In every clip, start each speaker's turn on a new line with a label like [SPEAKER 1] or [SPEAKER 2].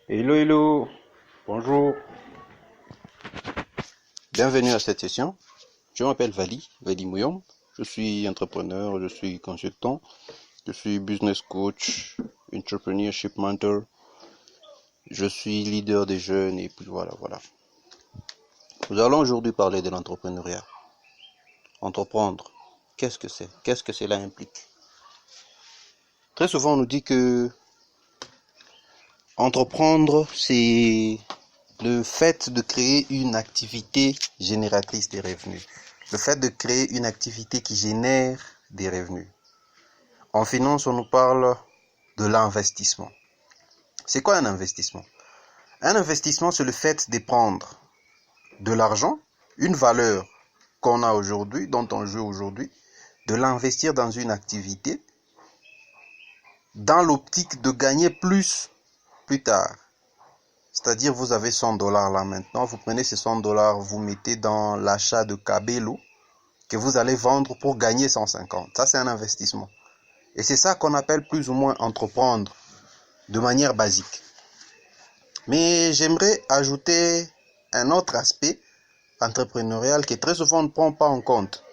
[SPEAKER 1] Hello, hello, bonjour, bienvenue à cette session. Je m'appelle Vali Mouyom. Je suis entrepreneur, je suis consultant, je suis business coach, entrepreneurship mentor, je suis leader des jeunes et puis voilà. Nous allons aujourd'hui parler de l'entrepreneuriat. Entreprendre, qu'est-ce que c'est? Qu'est-ce que cela implique? Très souvent on nous dit que entreprendre, c'est le fait de créer une activité génératrice des revenus. Le fait de créer une activité qui génère des revenus. En finance, on nous parle de l'investissement. C'est quoi un investissement? Un investissement, c'est le fait de prendre de l'argent, une valeur qu'on a aujourd'hui, dont on joue aujourd'hui, de l'investir dans une activité dans l'optique de gagner plus tard. C'est-à-dire, vous avez 100 dollars là maintenant, vous prenez ces 100 dollars, vous mettez dans l'achat de Cabello que vous allez vendre pour gagner 150. Ça, c'est un investissement. Et c'est ça qu'on appelle plus ou moins entreprendre de manière basique. Mais j'aimerais ajouter un autre aspect entrepreneurial que très souvent on ne prend pas en compte.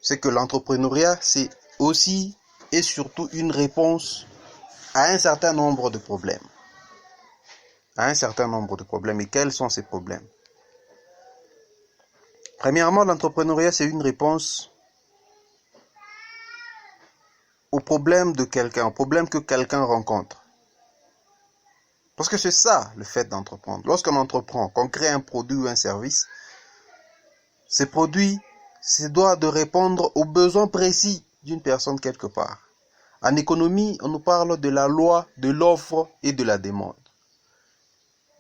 [SPEAKER 1] C'est que l'entrepreneuriat, c'est aussi et surtout une réponse à un certain nombre de problèmes. Et quels sont ces problèmes? Premièrement, l'entrepreneuriat, c'est une réponse au problème de quelqu'un, au problème que quelqu'un rencontre. Parce que c'est ça le fait d'entreprendre. Lorsqu'on entreprend, qu'on crée un produit ou un service, ce produit se doit de répondre aux besoins précis d'une personne quelque part. En économie, on nous parle de la loi de l'offre et de la demande.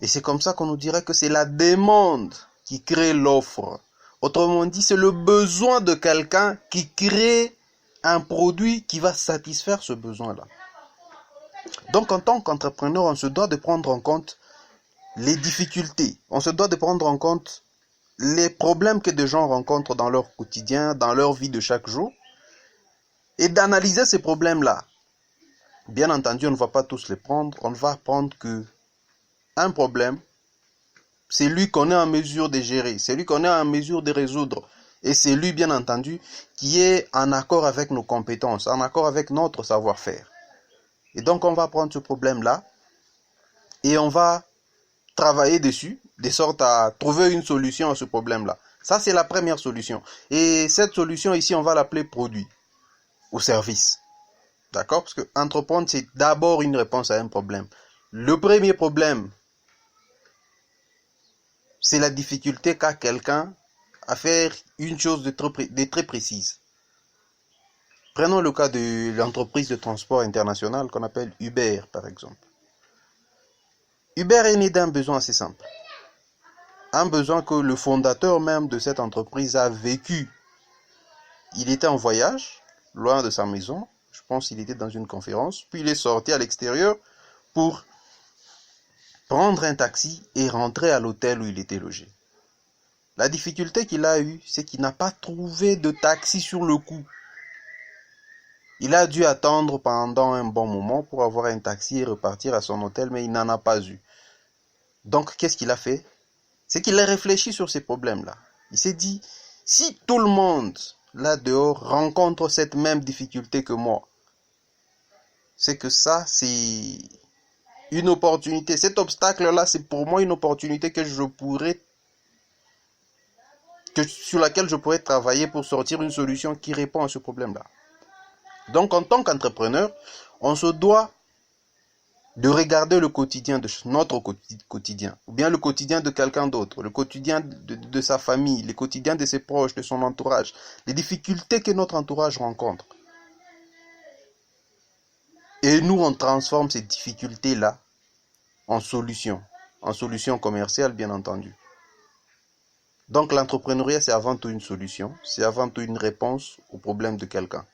[SPEAKER 1] Et c'est comme ça qu'on nous dirait que c'est la demande qui crée l'offre. Autrement dit, c'est le besoin de quelqu'un qui crée un produit qui va satisfaire ce besoin-là. Donc, en tant qu'entrepreneur, on se doit de prendre en compte les difficultés. On se doit de prendre en compte les problèmes que des gens rencontrent dans leur quotidien, dans leur vie de chaque jour, et d'analyser ces problèmes-là. Bien entendu, on ne va pas tous les prendre. On va prendre que un problème, c'est lui qu'on est en mesure de gérer, c'est lui qu'on est en mesure de résoudre. Et c'est lui, bien entendu, qui est en accord avec nos compétences, en accord avec notre savoir-faire. Et donc, on va prendre ce problème-là et on va travailler dessus, de sorte à trouver une solution à ce problème-là. Ça, c'est la première solution. Et cette solution ici, on va l'appeler produit ou service. D'accord? Parce que entreprendre, c'est d'abord une réponse à un problème. Le premier problème, c'est la difficulté qu'a quelqu'un à faire une chose de très précise. Prenons le cas de l'entreprise de transport international qu'on appelle Uber, par exemple. Uber est né d'un besoin assez simple. Un besoin que le fondateur même de cette entreprise a vécu. Il était en voyage, loin de sa maison. Je pense qu'il était dans une conférence. Puis il est sorti à l'extérieur pour prendre un taxi et rentrer à l'hôtel où il était logé. La difficulté qu'il a eue, c'est qu'il n'a pas trouvé de taxi sur le coup. Il a dû attendre pendant un bon moment pour avoir un taxi et repartir à son hôtel, mais il n'en a pas eu. Donc, qu'est-ce qu'il a fait? C'est qu'il a réfléchi sur ces problèmes-là. Il s'est dit, si tout le monde, là dehors, rencontre cette même difficulté que moi, c'est que ça, c'est une opportunité. Cet obstacle-là, c'est pour moi une opportunité sur laquelle je pourrais travailler pour sortir une solution qui répond à ce problème-là. Donc, en tant qu'entrepreneur, on se doit de regarder le quotidien de notre quotidien, ou bien le quotidien de quelqu'un d'autre, le quotidien de sa famille, le quotidien de ses proches, de son entourage, les difficultés que notre entourage rencontre. Et nous, on transforme ces difficultés-là en solutions commerciales, bien entendu. Donc, l'entrepreneuriat, c'est avant tout une solution, c'est avant tout une réponse au problème de quelqu'un.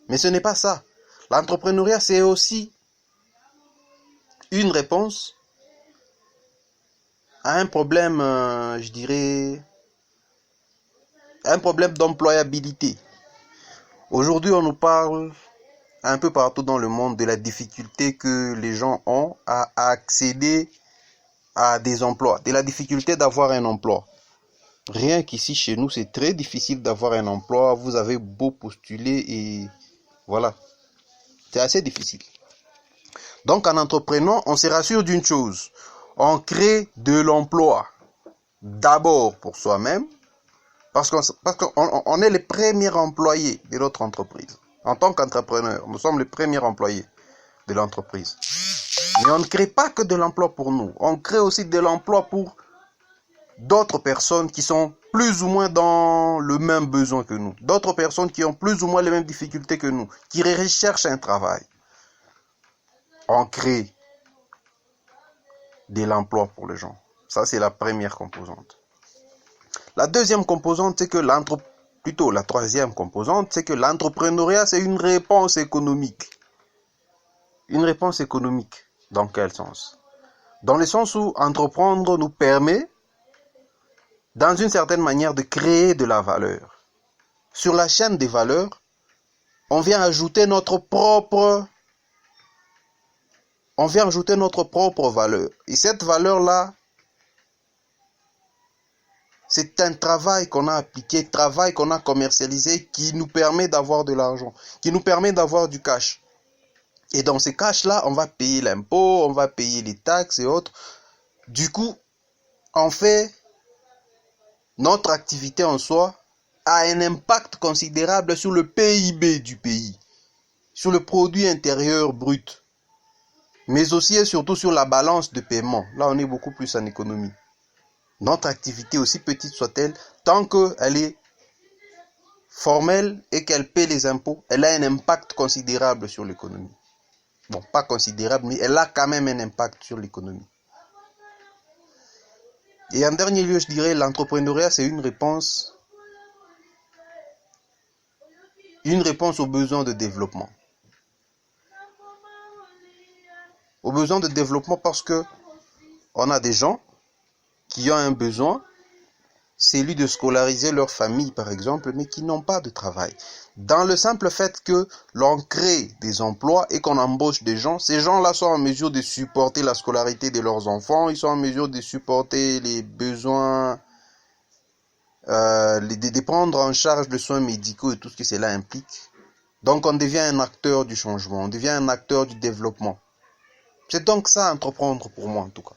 [SPEAKER 1] Mais ce n'est pas ça. L'entrepreneuriat, c'est aussi une réponse à un problème, je dirais, un problème d'employabilité. Aujourd'hui, on nous parle un peu partout dans le monde de la difficulté que les gens ont à accéder à des emplois, de la difficulté d'avoir un emploi. Rien qu'ici chez nous, c'est très difficile d'avoir un emploi. Vous avez beau postuler et voilà, c'est assez difficile. Donc en entreprenant, on se rassure d'une chose, on crée de l'emploi. D'abord pour soi-même, parce qu'on est les premiers employés de notre entreprise. En tant qu'entrepreneur, nous sommes les premiers employés de l'entreprise. Mais on ne crée pas que de l'emploi pour nous, on crée aussi de l'emploi pour d'autres personnes qui sont plus ou moins dans le même besoin que nous. D'autres personnes qui ont plus ou moins les mêmes difficultés que nous, qui recherchent un travail. On crée de l'emploi pour les gens. Ça, c'est la première composante. La deuxième composante, c'est que la troisième composante, c'est que l'entrepreneuriat, c'est une réponse économique. Une réponse économique, dans quel sens? Dans le sens où entreprendre nous permet, dans une certaine manière, de créer de la valeur. Sur la chaîne des valeurs, on vient ajouter notre propre valeur. Et cette valeur-là, c'est un travail qu'on a appliqué, travail qu'on a commercialisé qui nous permet d'avoir de l'argent, qui nous permet d'avoir du cash. Et dans ces cash-là, on va payer l'impôt, on va payer les taxes et autres. Du coup, en fait, notre activité en soi a un impact considérable sur le PIB du pays, sur le produit intérieur brut, mais aussi et surtout sur la balance de paiement. Là, on est beaucoup plus en économie. Notre activité, aussi petite soit-elle, tant qu'elle est formelle et qu'elle paie les impôts, elle a un impact considérable sur l'économie. Bon, pas considérable, mais elle a quand même un impact sur l'économie. Et en dernier lieu, je dirais, l'entrepreneuriat, c'est une réponse aux besoins de développement. Aux besoins de développement parce que on a des gens qui ont un besoin, c'est celui de scolariser leur famille, par exemple, mais qui n'ont pas de travail. Dans le simple fait que l'on crée des emplois et qu'on embauche des gens, ces gens-là sont en mesure de supporter la scolarité de leurs enfants, ils sont en mesure de supporter les besoins, de prendre en charge les soins médicaux et tout ce que cela implique. Donc on devient un acteur du changement, on devient un acteur du développement. C'est donc ça, entreprendre pour moi en tout cas.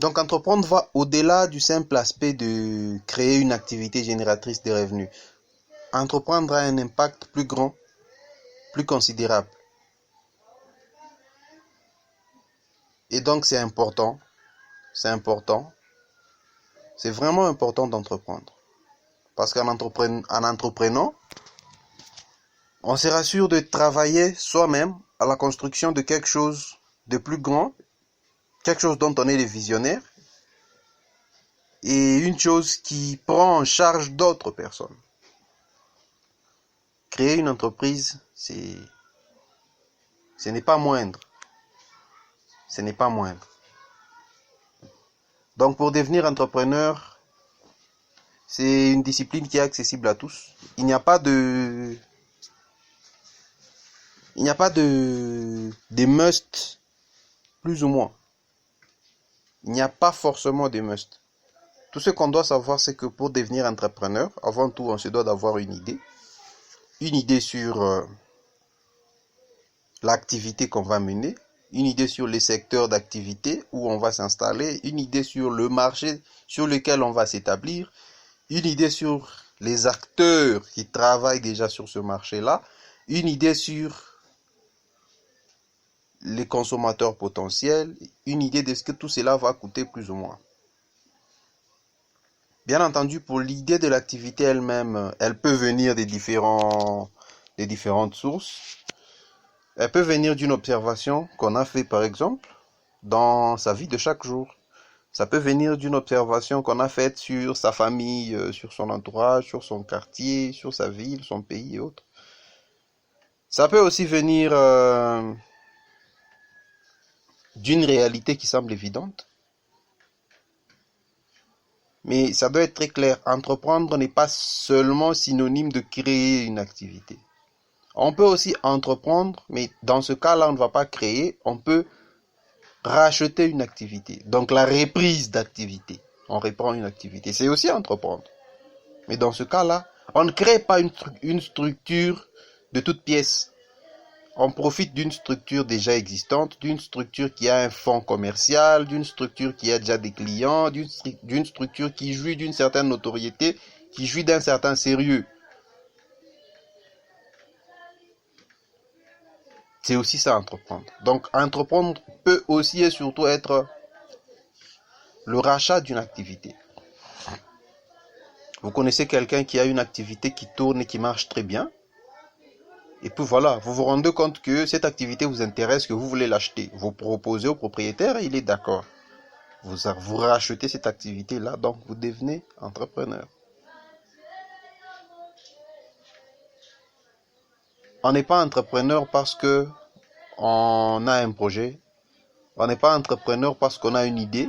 [SPEAKER 1] Donc entreprendre va au-delà du simple aspect de créer une activité génératrice de revenus. Entreprendre a un impact plus grand, plus considérable. Et donc c'est important, c'est vraiment important d'entreprendre. Parce qu'en entreprenant, on se rassure de travailler soi-même à la construction de quelque chose de plus grand, quelque chose dont on est les visionnaires, et une chose qui prend en charge d'autres personnes. Créer une entreprise, ce n'est pas moindre. Ce n'est pas moindre. Donc pour devenir entrepreneur, c'est une discipline qui est accessible à tous. Il n'y a pas de must, plus ou moins. Il n'y a pas forcément de must. Tout ce qu'on doit savoir, c'est que pour devenir entrepreneur, avant tout, on se doit d'avoir une idée sur l'activité qu'on va mener, une idée sur les secteurs d'activité où on va s'installer, une idée sur le marché sur lequel on va s'établir, une idée sur les acteurs qui travaillent déjà sur ce marché-là, une idée sur les consommateurs potentiels, une idée de ce que tout cela va coûter plus ou moins. Bien entendu, pour l'idée de l'activité elle-même, elle peut venir des différentes sources. Elle peut venir d'une observation qu'on a fait, par exemple, dans sa vie de chaque jour. Ça peut venir d'une observation qu'on a faite sur sa famille, sur son entourage, sur son quartier, sur sa ville, son pays et autres. Ça peut aussi venir d'une réalité qui semble évidente. Mais ça doit être très clair. Entreprendre n'est pas seulement synonyme de créer une activité. On peut aussi entreprendre, mais dans ce cas-là, on ne va pas créer, on peut racheter une activité. Donc la reprise d'activité. On reprend une activité. C'est aussi entreprendre. Mais dans ce cas-là, on ne crée pas une structure de toutes pièces. On profite d'une structure déjà existante, d'une structure qui a un fonds commercial, d'une structure qui a déjà des clients, d'une structure qui jouit d'une certaine notoriété, qui jouit d'un certain sérieux. C'est aussi ça, entreprendre. Donc, entreprendre peut aussi et surtout être le rachat d'une activité. Vous connaissez quelqu'un qui a une activité qui tourne et qui marche très bien. Et puis voilà, vous vous rendez compte que cette activité vous intéresse, que vous voulez l'acheter. Vous proposez au propriétaire et il est d'accord. Vous rachetez cette activité-là, donc vous devenez entrepreneur. On n'est pas entrepreneur parce que on a un projet. On n'est pas entrepreneur parce qu'on a une idée.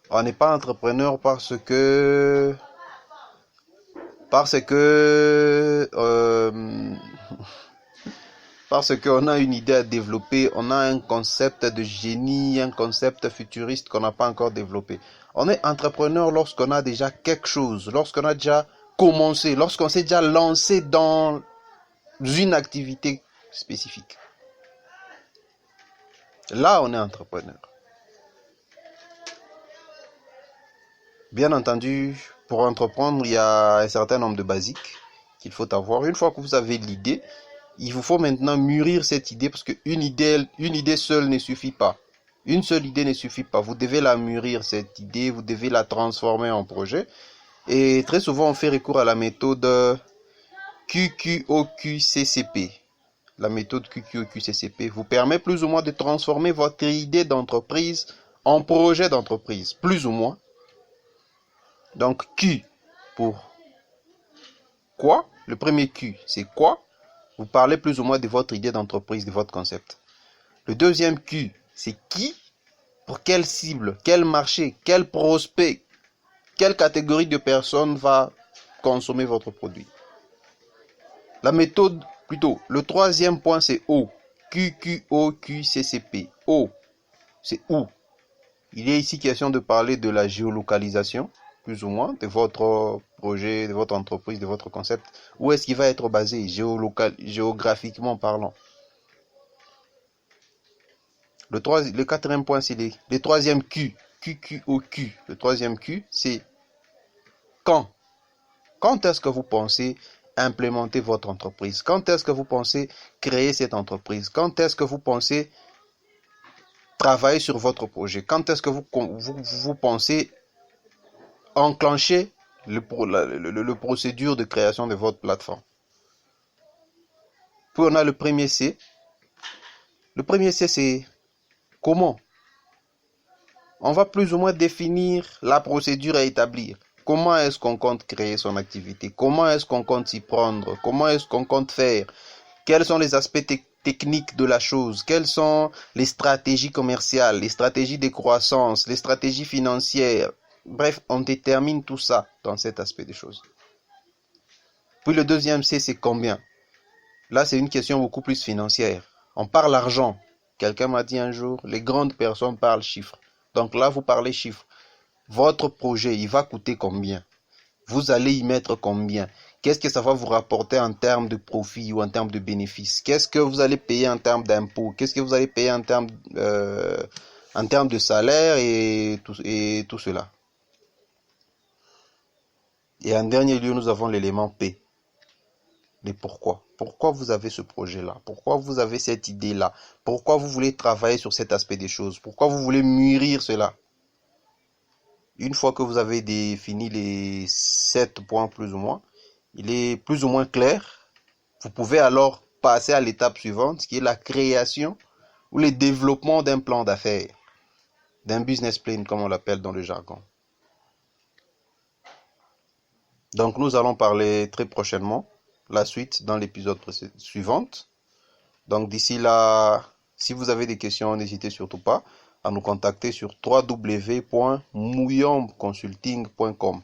[SPEAKER 1] On n'est pas entrepreneur parce que parce qu'on a une idée à développer, on a un concept de génie, un concept futuriste qu'on n'a pas encore développé. On est entrepreneur lorsqu'on a déjà quelque chose, lorsqu'on a déjà commencé, lorsqu'on s'est déjà lancé dans une activité spécifique. Là, on est entrepreneur. Bien entendu, pour entreprendre, il y a un certain nombre de basiques qu'il faut avoir. Une fois que vous avez l'idée, il vous faut maintenant mûrir cette idée parce qu'une idée seule ne suffit pas. Une seule idée ne suffit pas. Vous devez la mûrir, cette idée, vous devez la transformer en projet. Et très souvent, on fait recours à la méthode QQOQCCP. La méthode QQOQCCP vous permet plus ou moins de transformer votre idée d'entreprise en projet d'entreprise, plus ou moins. Donc Q pour quoi? Le premier Q, c'est quoi? Vous parlez plus ou moins de votre idée d'entreprise, de votre concept. Le deuxième Q, c'est qui? Pour quelle cible? Quel marché? Quel prospect? Quelle catégorie de personnes va consommer votre produit? La méthode, plutôt, le troisième point, c'est O. QQOQCCP. O, c'est où? Il est ici question de parler de la géolocalisation, plus ou moins, de votre projet, de votre entreprise, de votre concept. Où est-ce qu'il va être basé, géographiquement parlant? Le quatrième point, c'est le troisième Q. QQOQ. Le troisième Q, c'est quand. Quand est-ce que vous pensez implémenter votre entreprise? Quand est-ce que vous pensez créer cette entreprise? Quand est-ce que vous pensez travailler sur votre projet? Quand est-ce que vous pensez enclencher le procédure de création de votre plateforme? Puis on a le premier C. Le premier C, c'est comment. On va plus ou moins définir la procédure à établir. Comment est-ce qu'on compte créer son activité? Comment est-ce qu'on compte s'y prendre? Comment est-ce qu'on compte faire? Quels sont les aspects techniques de la chose? Quelles sont les stratégies commerciales, les stratégies de croissance, les stratégies financières? Bref, on détermine tout ça dans cet aspect des choses. Puis le deuxième C, c'est combien? Là, c'est une question beaucoup plus financière. On parle argent. Quelqu'un m'a dit un jour, les grandes personnes parlent chiffres. Donc là, vous parlez chiffres. Votre projet, il va coûter combien? Vous allez y mettre combien? Qu'est-ce que ça va vous rapporter en termes de profit ou en termes de bénéfices? Qu'est-ce que vous allez payer en termes d'impôts? Qu'est-ce que vous allez payer en termes de salaire et tout cela? Et en dernier lieu, nous avons l'élément P. Mais pourquoi? Pourquoi vous avez ce projet-là? Pourquoi vous avez cette idée-là? Pourquoi vous voulez travailler sur cet aspect des choses? Pourquoi vous voulez mûrir cela? Une fois que vous avez défini les 7 points plus ou moins, il est plus ou moins clair. Vous pouvez alors passer à l'étape suivante, qui est la création ou le développement d'un plan d'affaires, d'un business plan comme on l'appelle dans le jargon. Donc nous allons parler très prochainement, la suite dans l'épisode suivant. Donc d'ici là, si vous avez des questions, n'hésitez surtout pas. à nous contacter sur www.mouyombeconsulting.com.